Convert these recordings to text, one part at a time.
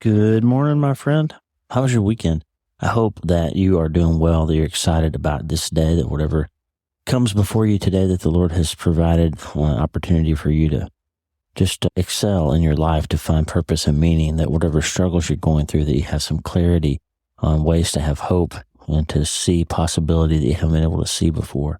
Good morning, my friend. How was your weekend? I hope that you are doing well, that you're excited about this day, that whatever comes before you today, that the Lord has provided an opportunity for you to just excel in your life, to find purpose and meaning, that whatever struggles you're going through, that you have some clarity on ways to have hope and to see possibility that you haven't been able to see before.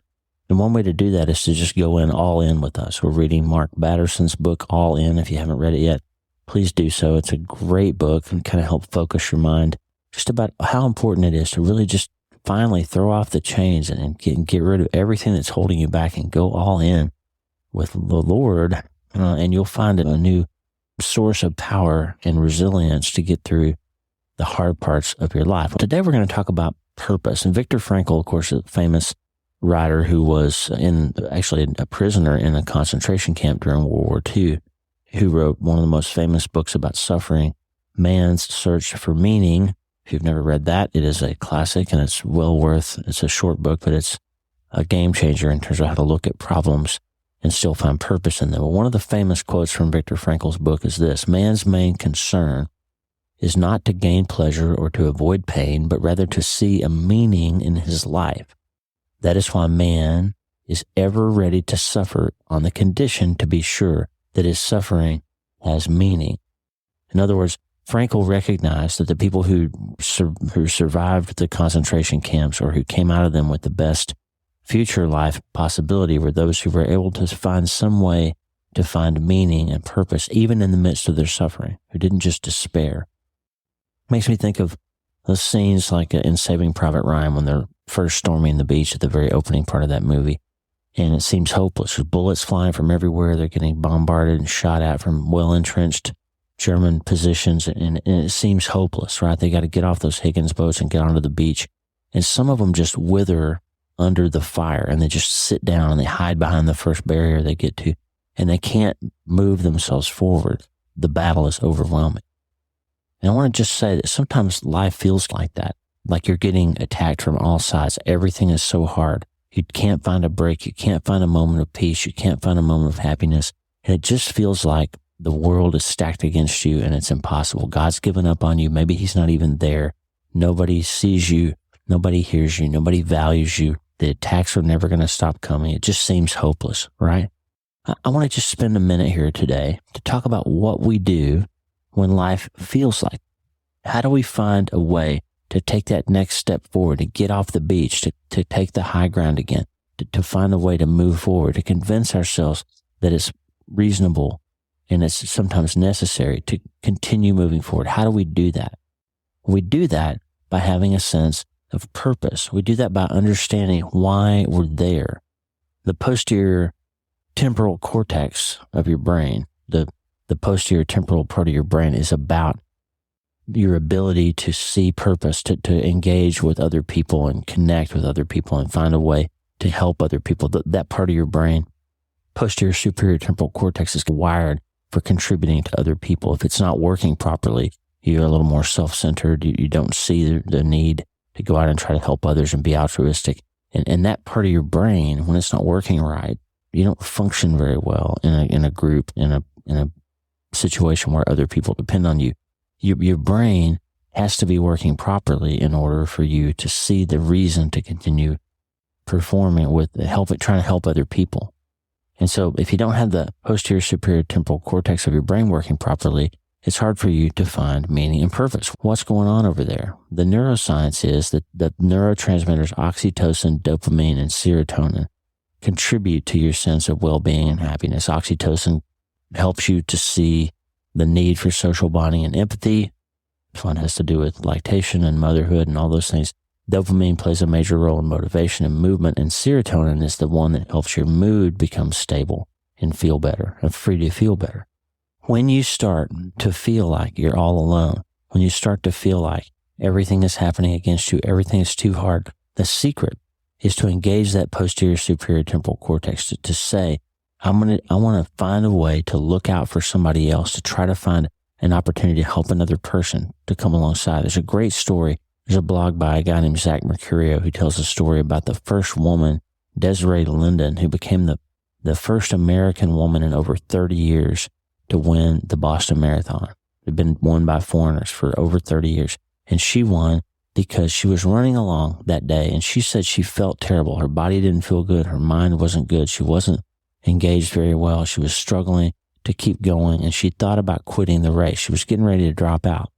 And one way to do that is to just go in all in with us. We're reading Mark Batterson's book, All In. If you haven't read it yet, please do so. It's a great book and kind of help focus your mind just about how important it is to really just finally throw off the chains and get rid of everything that's holding you back and go all in with the Lord. And you'll find a new source of power and resilience to get through the hard parts of your life. Today we're going to talk about purpose. And Viktor Frankl, of course, a famous writer who was actually a prisoner in a concentration camp during World War II, who wrote one of the most famous books about suffering, Man's Search for Meaning. If you've never read that, it is a classic and it's a short book, but it's a game changer in terms of how to look at problems and still find purpose in them. Well, one of the famous quotes from Viktor Frankl's book is this: man's main concern is not to gain pleasure or to avoid pain, but rather to see a meaning in his life. That is why man is ever ready to suffer on the condition to be sure that his suffering has meaning. In other words, Frankl recognized that the people who survived the concentration camps or who came out of them with the best future life possibility were those who were able to find some way to find meaning and purpose even in the midst of their suffering, who didn't just despair. Makes me think of those scenes like in Saving Private Ryan when they're first storming the beach at the very opening part of that movie. And it seems hopeless. There's bullets flying from everywhere. They're getting bombarded and shot at from well-entrenched German positions. And it seems hopeless, right? They got to get off those Higgins boats and get onto the beach. And some of them just wither under the fire and they just sit down and they hide behind the first barrier they get to. And they can't move themselves forward. The battle is overwhelming. And I want to just say that sometimes life feels like that. Like you're getting attacked from all sides. Everything is so hard. You can't find a break. You can't find a moment of peace. You can't find a moment of happiness. And it just feels like the world is stacked against you and it's impossible. God's given up on you. Maybe he's not even there. Nobody sees you. Nobody hears you. Nobody values you. The attacks are never going to stop coming. It just seems hopeless, right? I want to just spend a minute here today to talk about what we do when life feels like. How do we find a way to take that next step forward, to get off the beach, to take the high ground again, to find a way to move forward, to convince ourselves that it's reasonable and it's sometimes necessary to continue moving forward? How do we do that? We do that by having a sense of purpose. We do that by understanding why we're there. The posterior temporal cortex of your brain, the posterior temporal part of your brain is about your ability to see purpose, to engage with other people and connect with other people and find a way to help other people. That part of your brain, posterior superior temporal cortex, is wired for contributing to other people. If it's not working properly, you're a little more self-centered. You don't see the need to go out and try to help others and be altruistic. And that part of your brain, when it's not working right, you don't function very well in a group, in a situation where other people depend on you. Your brain has to be working properly in order for you to see the reason to continue performing with trying to help other people. And so if you don't have the posterior superior temporal cortex of your brain working properly, it's hard for you to find meaning and purpose. What's going on over there? The neuroscience is that the neurotransmitters oxytocin, dopamine, and serotonin contribute to your sense of well-being and happiness. Oxytocin helps you to see the need for social bonding and empathy. This one has to do with lactation and motherhood and all those things. Dopamine plays a major role in motivation and movement, and serotonin is the one that helps your mood become stable and feel better and free to feel better. When you start to feel like you're all alone, when you start to feel like everything is happening against you, everything is too hard, the secret is to engage that posterior superior temporal cortex to say, I want to find a way to look out for somebody else, to try to find an opportunity to help another person to come alongside. There's a great story. There's a blog by a guy named Zach Mercurio who tells a story about the first woman, Desiree Linden, who became the first American woman in over 30 years to win the Boston Marathon. had been won by foreigners for over 30 years. And she won because she was running along that day, and she said she felt terrible. Her body didn't feel good. Her mind wasn't good. She wasn't engaged very well. She was struggling to keep going, and she thought about quitting the race. She was getting ready to drop out.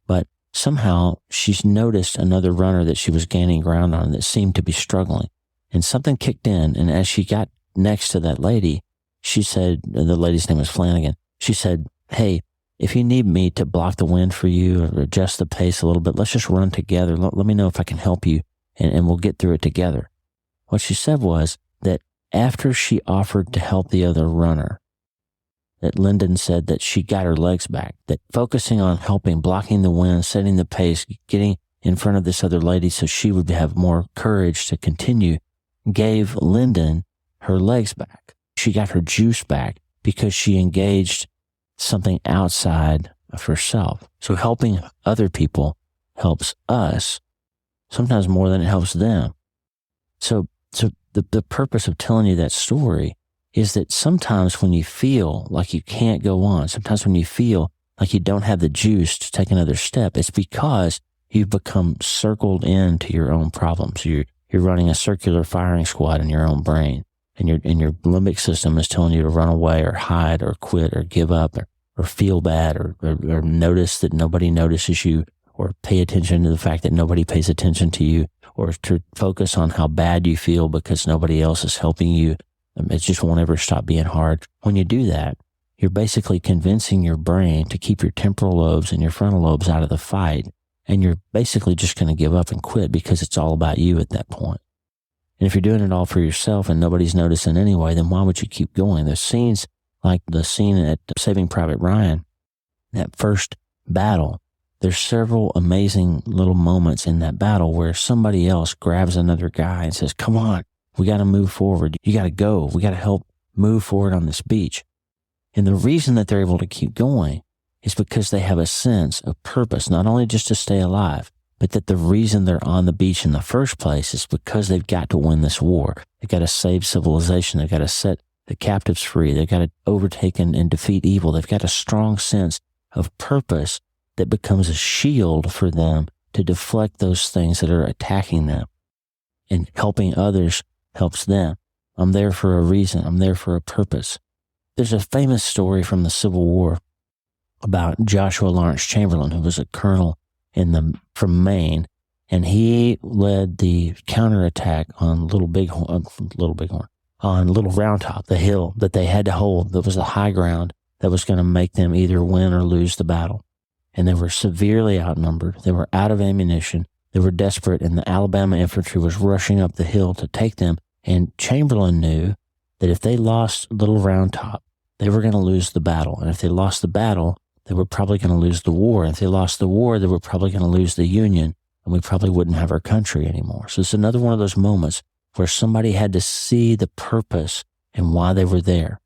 But somehow she's noticed another runner that she was gaining ground on that seemed to be struggling. And something kicked in, and as she got next to that lady, she said, the lady's name was Flanagan, she said, "Hey, if you need me to block the wind for you or adjust the pace a little bit, let's just run together. Let me know if I can help you, and we'll get through it together." What she said was that after she offered to help the other runner, that Lyndon said that she got her legs back, that focusing on helping, blocking the wind, setting the pace, getting in front of this other lady so she would have more courage to continue, gave Lyndon her legs back. She got her juice back because she engaged something outside of herself. So helping other people helps us sometimes more than it helps them. So the purpose of telling you that story is that sometimes when you feel like you can't go on, sometimes when you feel like you don't have the juice to take another step, it's because you've become circled into your own problems. You're running a circular firing squad in your own brain, and your limbic system is telling you to run away or hide or quit or give up or feel bad or notice that nobody notices you, or pay attention to the fact that nobody pays attention to you, or to focus on how bad you feel because nobody else is helping you. It just won't ever stop being hard. When you do that, you're basically convincing your brain to keep your temporal lobes and your frontal lobes out of the fight, and you're basically just going to give up and quit because it's all about you at that point. And if you're doing it all for yourself and nobody's noticing anyway, then why would you keep going? There's scenes like the scene at Saving Private Ryan, that first battle. There's several amazing little moments in that battle where somebody else grabs another guy and says, "Come on, we got to move forward. You got to go. We got to help move forward on this beach." And the reason that they're able to keep going is because they have a sense of purpose, not only just to stay alive, but that the reason they're on the beach in the first place is because they've got to win this war. They've got to save civilization. They've got to set the captives free. They've got to overtake and defeat evil. They've got a strong sense of purpose that becomes a shield for them to deflect those things that are attacking them. And helping others helps them. I'm there for a reason. I'm there for a purpose. There's a famous story from the Civil War about Joshua Lawrence Chamberlain, who was a colonel from Maine, and he led the counterattack on Little Round Top, the hill that they had to hold. That was the high ground that was going to make them either win or lose the battle. And they were severely outnumbered. They were out of ammunition. They were desperate, and the Alabama infantry was rushing up the hill to take them. And Chamberlain knew that if they lost Little Round Top, they were going to lose the battle. And if they lost the battle, they were probably going to lose the war. And if they lost the war, they were probably going to lose the Union, and we probably wouldn't have our country anymore. So it's another one of those moments where somebody had to see the purpose and why they were there.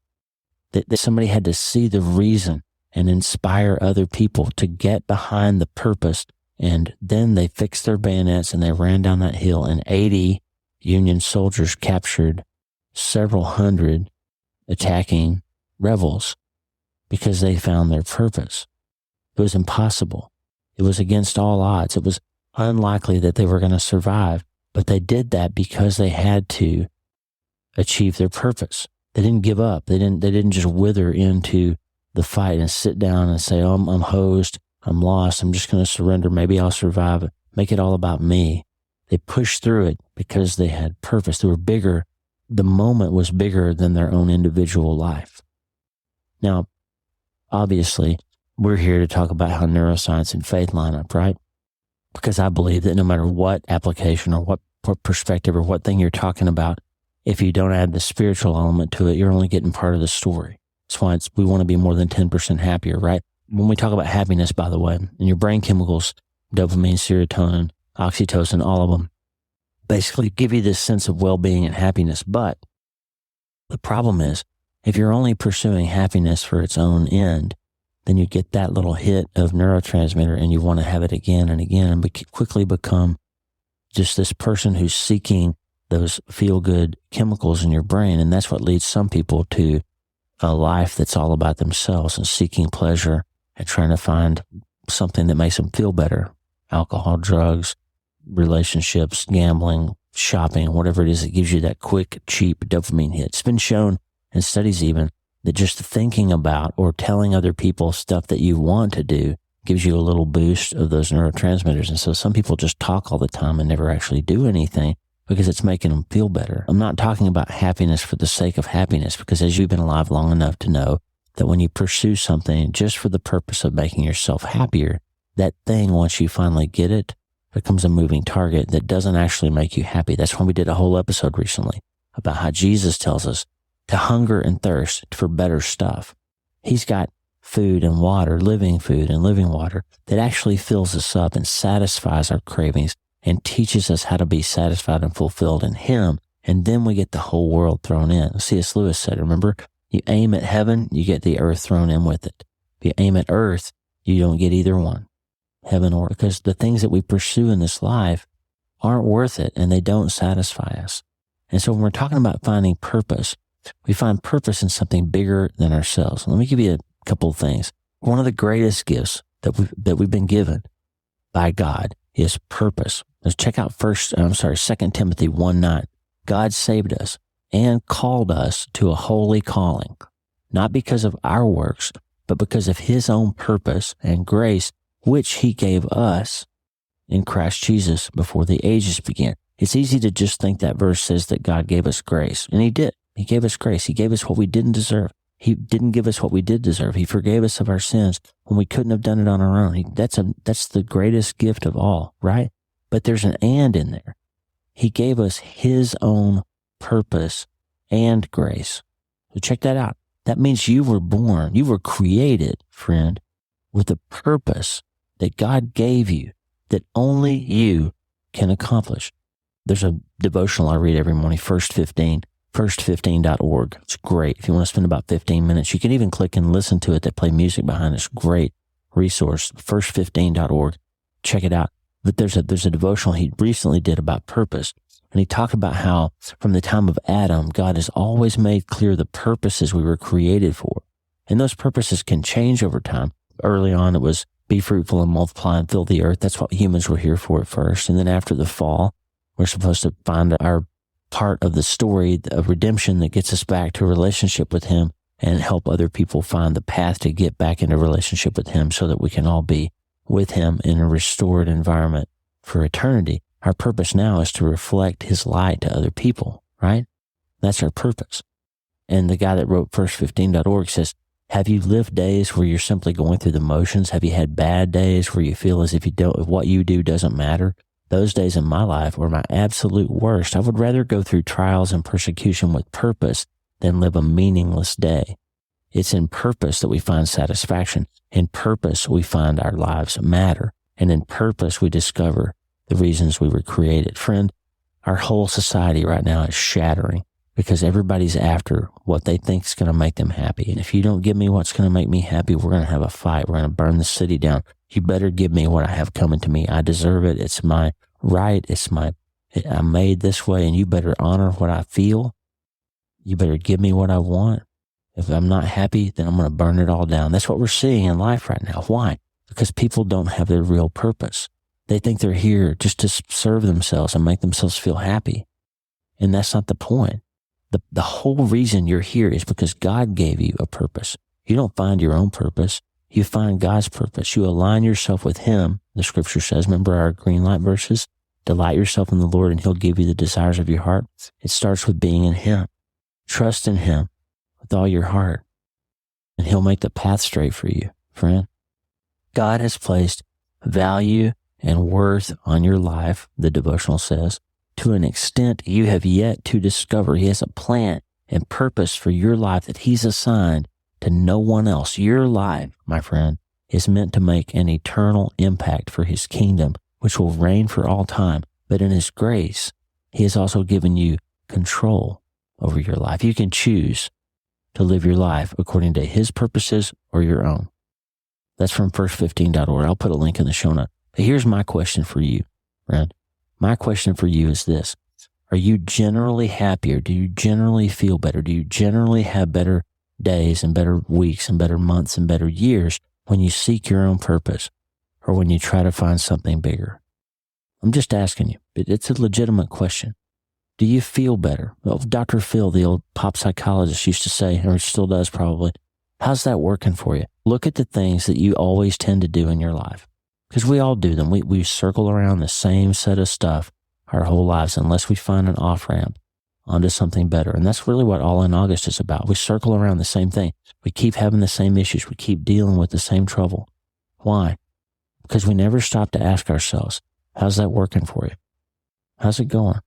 That somebody had to see the reason and inspire other people to get behind the purpose. And then they fixed their bayonets and they ran down that hill, and 80 Union soldiers captured several hundred attacking rebels because they found their purpose. It was impossible. It was against all odds. It was unlikely that they were going to survive, but they did that because they had to achieve their purpose. They didn't give up. They didn't just wither into the fight and sit down and say, "Oh, I'm hosed. I'm lost. I'm just going to surrender. Maybe I'll survive. Make it all about me." They pushed through it because they had purpose. They were bigger. The moment was bigger than their own individual life. Now, obviously, we're here to talk about how neuroscience and faith line up, right? Because I believe that no matter what application or what perspective or what thing you're talking about, if you don't add the spiritual element to it, you're only getting part of the story. That's why we want to be more than 10% happier, right? When we talk about happiness, by the way, and your brain chemicals, dopamine, serotonin, oxytocin, all of them, basically give you this sense of well-being and happiness. But the problem is, if you're only pursuing happiness for its own end, then you get that little hit of neurotransmitter and you want to have it again and again, and quickly become just this person who's seeking those feel-good chemicals in your brain. And that's what leads some people to a life that's all about themselves and seeking pleasure and trying to find something that makes them feel better. Alcohol, drugs, relationships, gambling, shopping, whatever it is that gives you that quick, cheap dopamine hit. It's been shown in studies even that just thinking about or telling other people stuff that you want to do gives you a little boost of those neurotransmitters. And so some people just talk all the time and never actually do anything because it's making them feel better. I'm not talking about happiness for the sake of happiness, because as you've been alive long enough to know that when you pursue something just for the purpose of making yourself happier, that thing, once you finally get it, becomes a moving target that doesn't actually make you happy. That's when we did a whole episode recently about how Jesus tells us to hunger and thirst for better stuff. He's got food and water, living food and living water that actually fills us up and satisfies our cravings and teaches us how to be satisfied and fulfilled in Him. And then we get the whole world thrown in. C.S. Lewis said, remember, you aim at heaven, you get the earth thrown in with it. If you aim at earth, you don't get either one, heaven or, because the things that we pursue in this life aren't worth it and they don't satisfy us. And so when we're talking about finding purpose, we find purpose in something bigger than ourselves. Let me give you a couple of things. One of the greatest gifts that we've been given by God is purpose. Let's check out 2 Timothy 1:9. God saved us and called us to a holy calling, not because of our works, but because of His own purpose and grace, which He gave us in Christ Jesus before the ages began. It's easy to just think that verse says that God gave us grace, and He did. He gave us grace. He gave us what we didn't deserve. He didn't give us what we did deserve. He forgave us of our sins when we couldn't have done it on our own. That's the greatest gift of all, right? But there's an and in there. He gave us His own purpose and grace. So check that out. That means you were created, friend, with a purpose that God gave you that only you can accomplish. There's a devotional I read every morning, First 15. First15.org. It's great. If you want to spend about 15 minutes, you can even click and listen to it. They play music behind this great resource, first15.org. Check it out. But there's a devotional he recently did about purpose. And he talked about how from the time of Adam, God has always made clear the purposes we were created for. And those purposes can change over time. Early on, it was be fruitful and multiply and fill the earth. That's what humans were here for at first. And then after the fall, we're supposed to find our part of the story of redemption that gets us back to a relationship with Him and help other people find the path to get back into a relationship with Him so that we can all be with Him in a restored environment for eternity. Our purpose now is to reflect His light to other people, right? That's our purpose. And the guy that wrote first15.org says, have you lived days where you're simply going through the motions? Have you had bad days where you feel as if what you do doesn't matter? Those days in my life were my absolute worst. I would rather go through trials and persecution with purpose than live a meaningless day. It's in purpose that we find satisfaction. In purpose, we find our lives matter. And in purpose, we discover the reasons we were created. Friend, our whole society right now is shattering because everybody's after what they think is going to make them happy. And if you don't give me what's going to make me happy, we're going to have a fight. We're going to burn the city down. You better give me what I have coming to me. I deserve it. It's my right. I'm made this way, and you better honor what I feel. You better give me what I want. If I'm not happy, then I'm going to burn it all down. That's what we're seeing in life right now. Why? Because people don't have their real purpose. They think they're here just to serve themselves and make themselves feel happy. And that's not the point. The whole reason you're here is because God gave you a purpose. You don't find your own purpose. You find God's purpose. You align yourself with Him. The scripture says, remember our green light verses? Delight yourself in the Lord and He'll give you the desires of your heart. It starts with being in Him. Trust in Him with all your heart, and He'll make the path straight for you, friend. God has placed value and worth on your life, the devotional says, to an extent you have yet to discover. He has a plan and purpose for your life that He's assigned to no one else. Your life, my friend, is meant to make an eternal impact for His kingdom, which will reign for all time. But in His grace, He has also given you control over your life. You can choose to live your life according to His purposes or your own. That's from first15.org. I'll put a link in the show note. But here's my question for you, friend. My question for you is this. Are you generally happier? Do you generally feel better? Do you generally have better days and better weeks and better months and better years when you seek your own purpose or when you try to find something bigger? I'm just asking you. It's a legitimate question. Do you feel better? Well, Dr. Phil, the old pop psychologist, used to say, or still does probably, how's that working for you? Look at the things that you always tend to do in your life, because we all do them. We circle around the same set of stuff our whole lives unless we find an off-ramp onto something better. And that's really what All in August is about. We circle around the same thing. We keep having the same issues. We keep dealing with the same trouble. Why? Because we never stop to ask ourselves, how's that working for you? How's it going?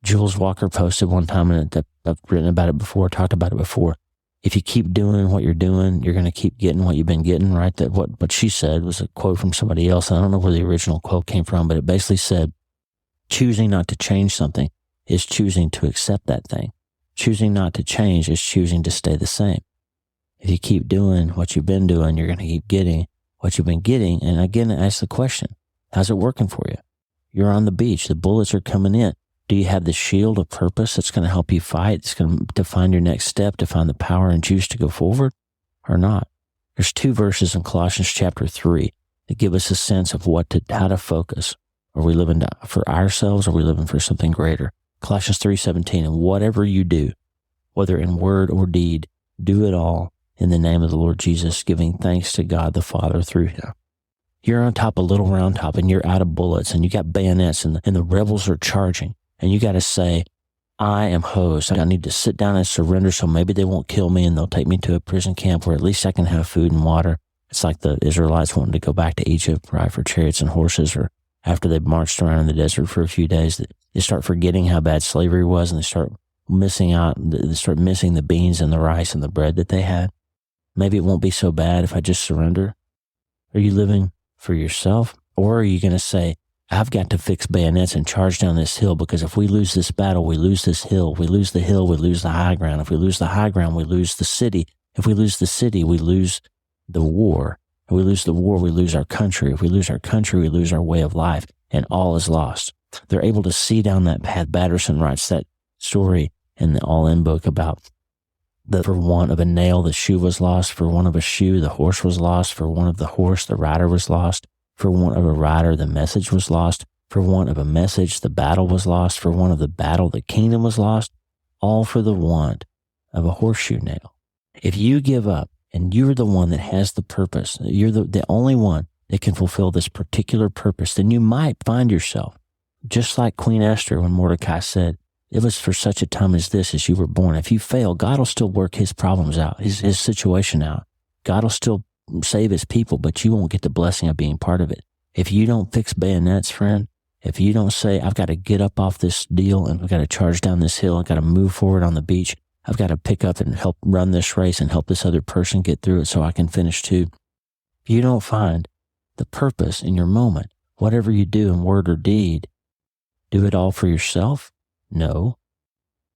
Jules Walker posted one time, and I've written about it before, talked about it before. If you keep doing what you're doing, you're going to keep getting what you've been getting, right? That what she said was a quote from somebody else. I don't know where the original quote came from, but it basically said, choosing not to change something is choosing to accept that thing. Choosing not to change is choosing to stay the same. If you keep doing what you've been doing, you're going to keep getting what you've been getting. And again, I ask the question, how's it working for you? You're on the beach. The bullets are coming in. Do you have the shield of purpose that's going to help you fight? It's going to find your next step, to find the power and juice to go forward, or not? There's 2 verses in Colossians chapter 3 that give us a sense of how to focus. Are we living for ourselves, or are we living for something greater? Colossians 3:17, and whatever you do, whether in word or deed, do it all in the name of the Lord Jesus, giving thanks to God the Father through him. You're on top of Little Round Top, and you're out of bullets, and you got bayonets, and the rebels are charging. And you got to say, I am hosed. I need to sit down and surrender so maybe they won't kill me and they'll take me to a prison camp where at least I can have food and water. It's like the Israelites wanting to go back to Egypt, right, for chariots and horses, or after they've marched around in the desert for a few days, they start forgetting how bad slavery was, and they start missing the beans and the rice and the bread that they had. Maybe it won't be so bad if I just surrender. Are you living for yourself? Or are you going to say, I've got to fix bayonets and charge down this hill, because if we lose this battle, we lose this hill. We lose the hill, we lose the high ground. If we lose the high ground, we lose the city. If we lose the city, we lose the war. If we lose the war, we lose our country. If we lose our country, we lose our way of life, and all is lost. They're able to see down that path. Batterson writes that story in the All In book about for want of a nail, the shoe was lost. For want of a shoe, the horse was lost. For want of the horse, the rider was lost. For want of a rider, the message was lost. For want of a message, the battle was lost. For want of the battle, the kingdom was lost. All for the want of a horseshoe nail. If you give up and you're the one that has the purpose, you're the only one that can fulfill this particular purpose, then you might find yourself, just like Queen Esther when Mordecai said, it was for such a time as this as you were born. If you fail, God will still work his problems out, his situation out. God will still save his people, but you won't get the blessing of being part of it. If you don't fix bayonets, friend, if you don't say, I've got to get up off this deal and I've got to charge down this hill, I've got to move forward on the beach, I've got to pick up and help run this race and help this other person get through it so I can finish too. If you don't find the purpose in your moment, whatever you do in word or deed, do it all for yourself? No.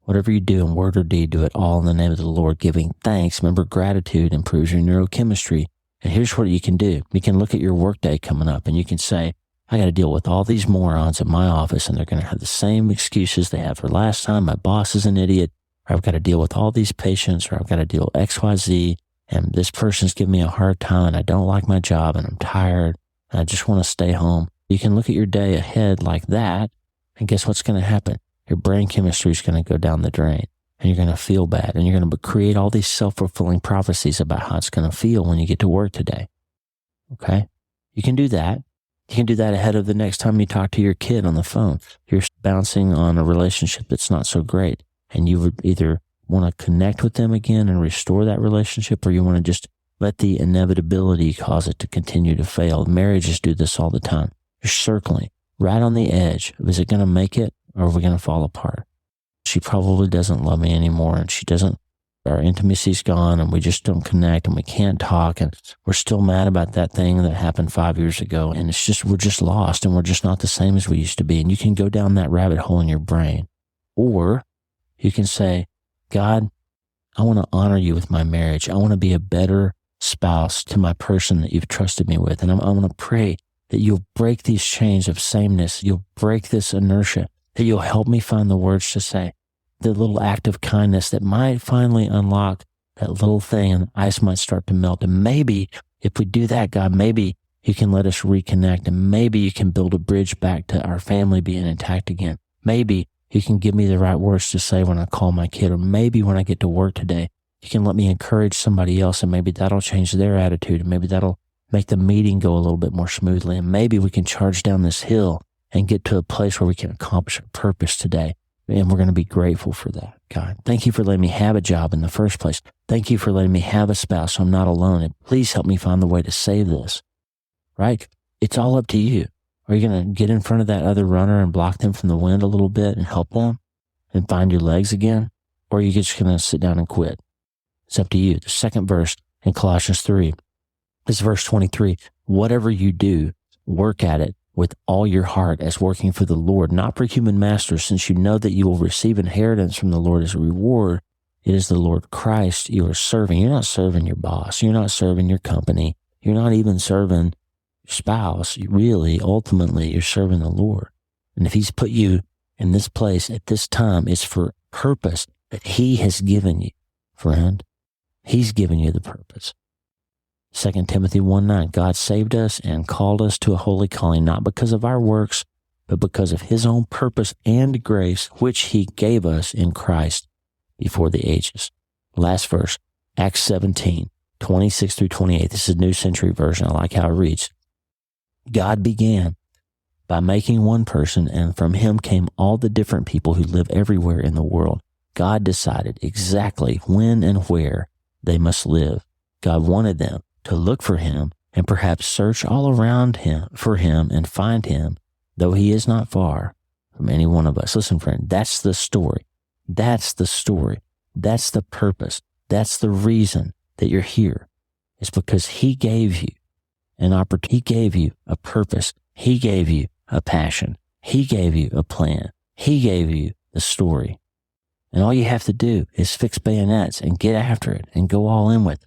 Whatever you do in word or deed, do it all in the name of the Lord, giving thanks. Remember, gratitude improves your neurochemistry. And here's what you can do. You can look at your workday coming up and you can say, I got to deal with all these morons in my office, and they're going to have the same excuses they had for last time. My boss is an idiot, or I've got to deal with all these patients, or I've got to deal with XYZ, and this person's giving me a hard time, and I don't like my job, and I'm tired, and I just want to stay home. You can look at your day ahead like that, and guess what's going to happen? Your brain chemistry is going to go down the drain, and you're going to feel bad, and you're going to create all these self-fulfilling prophecies about how it's going to feel when you get to work today. Okay? You can do that. You can do that ahead of the next time you talk to your kid on the phone. You're bouncing on a relationship that's not so great, and you would either want to connect with them again and restore that relationship, or you want to just let the inevitability cause it to continue to fail. Marriages do this all the time. You're circling right on the edge of, is it going to make it, or are we going to fall apart? She probably doesn't love me anymore, and our intimacy's gone, and we just don't connect, and we can't talk, and we're still mad about that thing that happened 5 years ago, and we're just lost, and we're just not the same as we used to be. And you can go down that rabbit hole in your brain. Or you can say, God, I want to honor you with my marriage. I want to be a better spouse to my person that you've trusted me with. And I want to pray that you'll break these chains of sameness. You'll break this inertia, that you'll help me find the words to say, the little act of kindness that might finally unlock that little thing, and the ice might start to melt. And maybe if we do that, God, maybe you can let us reconnect, and maybe you can build a bridge back to our family being intact again. Maybe you can give me the right words to say when I call my kid, or maybe when I get to work today, you can let me encourage somebody else, and maybe that'll change their attitude, and maybe that'll make the meeting go a little bit more smoothly. And maybe we can charge down this hill and get to a place where we can accomplish our purpose today. And we're going to be grateful for that, God. Thank you for letting me have a job in the first place. Thank you for letting me have a spouse so I'm not alone. And please help me find the way to save this, right? It's all up to you. Are you going to get in front of that other runner and block them from the wind a little bit and help them and find your legs again? Or are you just going to sit down and quit? It's up to you. The second verse in Colossians 3 is verse 23. Whatever you do, work at it with all your heart as working for the Lord, not for human masters, since you know that you will receive inheritance from the Lord as a reward. It is the Lord Christ you are serving. You're not serving your boss. You're not serving your company. You're not even serving your spouse. Ultimately, you're serving the Lord. And if he's put you in this place at this time, it's for a purpose that he has given you, friend. He's given you the purpose. 2 Timothy 1:9, God saved us and called us to a holy calling, not because of our works, but because of his own purpose and grace, which he gave us in Christ before the ages. Last verse, Acts 17:26 through 28. This is New Century Version. I like how it reads. God began by making one person, and from him came all the different people who live everywhere in the world. God decided exactly when and where they must live. God wanted them to look for him and perhaps search all around him for him and find him, though he is not far from any one of us. Listen, friend, that's the story. That's the story. That's the purpose. That's the reason that you're here. It's because he gave you an opportunity. He gave you a purpose. He gave you a passion. He gave you a plan. He gave you the story. And all you have to do is fix bayonets and get after it and go all in with it.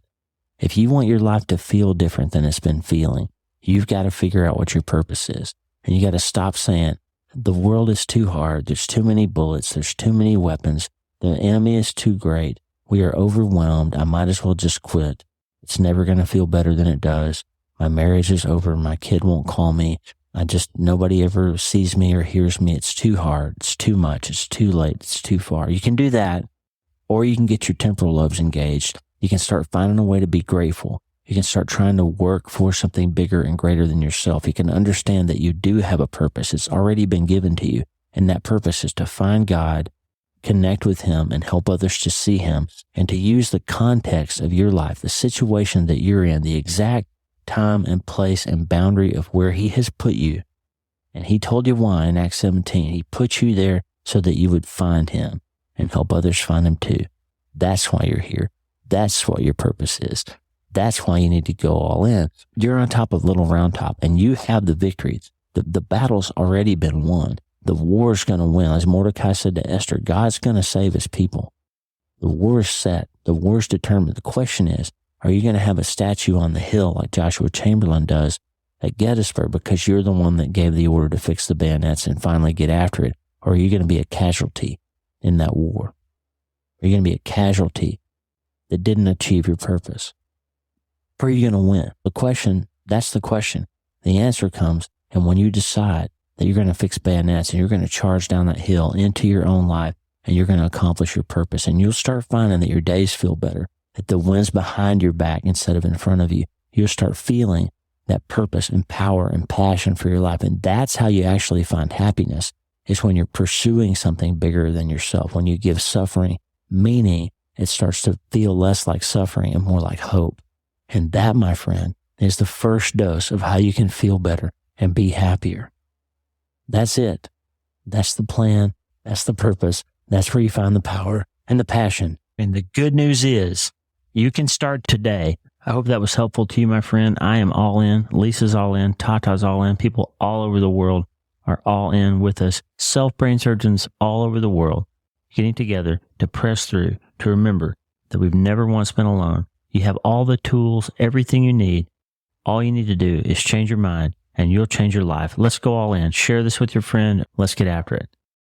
If you want your life to feel different than it's been feeling, you've got to figure out what your purpose is. And you got to stop saying, the world is too hard. There's too many bullets. There's too many weapons. The enemy is too great. We are overwhelmed. I might as well just quit. It's never going to feel better than it does. My marriage is over. My kid won't call me. Nobody ever sees me or hears me. It's too hard. It's too much. It's too late. It's too far. You can do that, or you can get your temporal lobes engaged. You can start finding a way to be grateful. You can start trying to work for something bigger and greater than yourself. You can understand that you do have a purpose. It's already been given to you. And that purpose is to find God, connect with him, and help others to see him, and to use the context of your life, the situation that you're in, the exact time and place and boundary of where he has put you. And he told you why in Acts 17. He put you there so that you would find him and help others find him too. That's why you're here. That's what your purpose is. That's why you need to go all in. You're on top of Little Round Top, and you have the victories. The battle's already been won. The war's going to win. As Mordecai said to Esther, God's going to save his people. The war's set. The war's determined. The question is, are you going to have a statue on the hill like Joshua Chamberlain does at Gettysburg because you're the one that gave the order to fix the bayonets and finally get after it? Or are you going to be a casualty in that war? Are you going to be a casualty that didn't achieve your purpose? Or are you going to win? That's the question. The answer comes, and when you decide that you're going to fix bayonets and you're going to charge down that hill into your own life and you're going to accomplish your purpose, and you'll start finding that your days feel better, that the wind's behind your back instead of in front of you. You'll start feeling that purpose and power and passion for your life. And that's how you actually find happiness, is when you're pursuing something bigger than yourself. When you give suffering meaning, it starts to feel less like suffering and more like hope. And that, my friend, is the first dose of how you can feel better and be happier. That's it. That's the plan. That's the purpose. That's where you find the power and the passion. And the good news is you can start today. I hope that was helpful to you, my friend. I am all in. Lisa's all in. Tata's all in. People all over the world are all in with us. Self-brain surgeons all over the world getting together to press through, to remember that we've never once been alone. You have all the tools, everything you need. All you need to do is change your mind and you'll change your life. Let's go all in. Share this with your friend. Let's get after it.